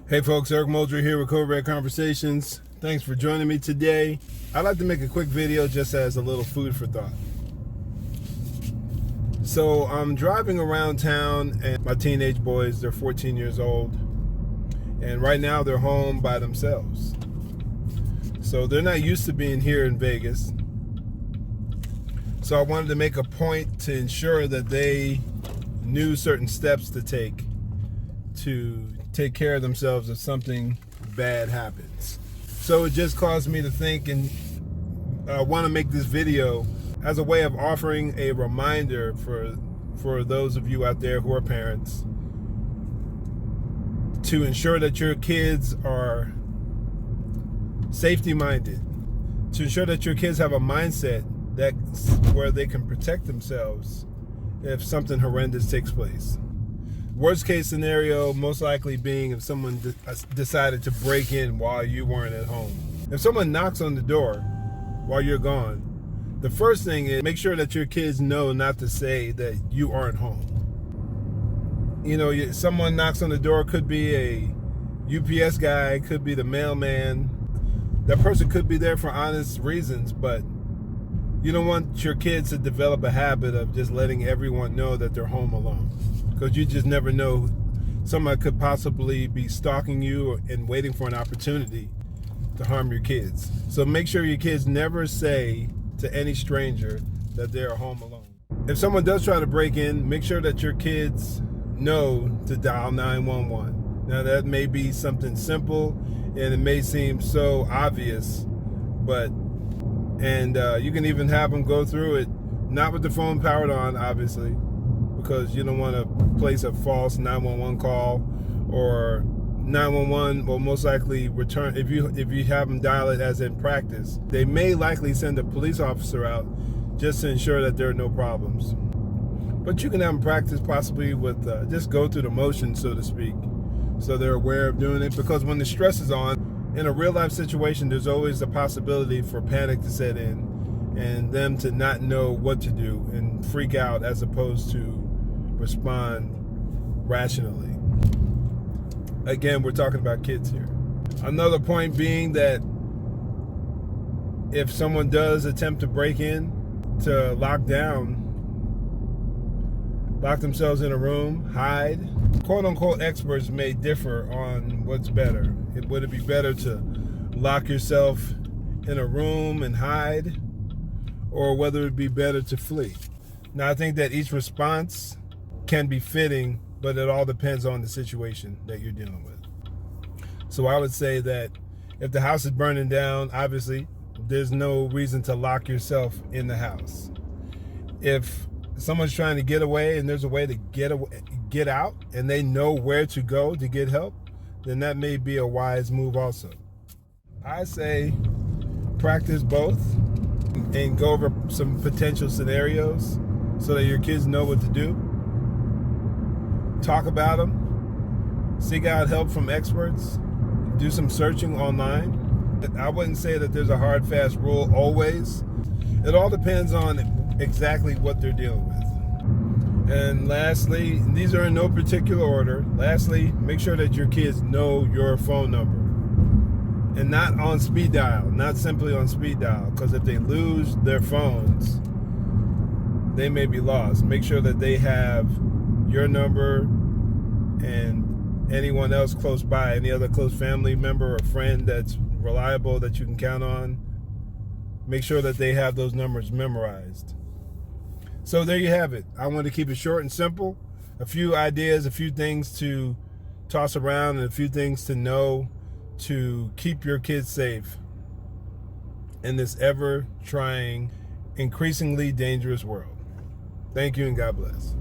Hey folks, Eric Moultrie here with Code Red Conversations. Thanks for joining me today. I'd like to make a quick video just as a little food for thought. So I'm driving around town and my teenage boys, they're 14 years old. And right now they're home by themselves. So they're not used to being here in Vegas. So I wanted to make a point to ensure that they knew certain steps to take care of themselves if something bad happens. So it just caused me to think, and I want to make this video as a way of offering a reminder for those of you out there who are parents to ensure that your kids are safety minded, to ensure that your kids have a mindset that's where they can protect themselves if something horrendous takes place. Worst case scenario, most likely being if someone decided to break in while you weren't at home. If someone knocks on the door while you're gone, the first thing is make sure that your kids know not to say that you aren't home. You know, someone knocks on the door, could be a UPS guy, could be the mailman. That person could be there for honest reasons, but you don't want your kids to develop a habit of just letting everyone know that they're home alone. Because you just never know, someone could possibly be stalking you and waiting for an opportunity to harm your kids. So make sure your kids never say to any stranger that they're home alone. If someone does try to break in, make sure that your kids know to dial 911. Now that may be something simple and it may seem so obvious, but you can even have them go through it, not with the phone powered on, obviously, because you don't want to place a false 911 call, or 911 will most likely return, if you have them dial it as in practice, they may likely send a police officer out just to ensure that there are no problems. But you can have them practice possibly with, just go through the motion, so to speak, so they're aware of doing it, because when the stress is on, in a real life situation, there's always a possibility for panic to set in and them to not know what to do and freak out as opposed to respond rationally. Again, we're talking about kids here. Another point being that if someone does attempt to break in, to lock themselves in a room, hide. Quote unquote experts may differ on what's better. Would it be better to lock yourself in a room and hide, or whether it be better to flee? Now I think that each response can be fitting, but it all depends on the situation that you're dealing with. So I would say that if the house is burning down, obviously there's no reason to lock yourself in the house. If someone's trying to get away and there's a way to get out and they know where to go to get help, then that may be a wise move also. I say practice both and go over some potential scenarios so that your kids know what to do. Talk about them, seek out help from experts, do some searching online. I wouldn't say that there's a hard, fast rule always. It all depends on exactly what they're dealing with. And lastly, these are in no particular order. Lastly, make sure that your kids know your phone number and not on speed dial, not simply on speed dial, because if they lose their phones, they may be lost. Make sure that they have your number and anyone else close by, any other close family member or friend that's reliable that you can count on. Make sure that they have those numbers memorized. So there you have it. I want to keep it short and simple. A few ideas, a few things to toss around, and a few things to know to keep your kids safe in this ever trying, increasingly dangerous world. Thank you and God bless.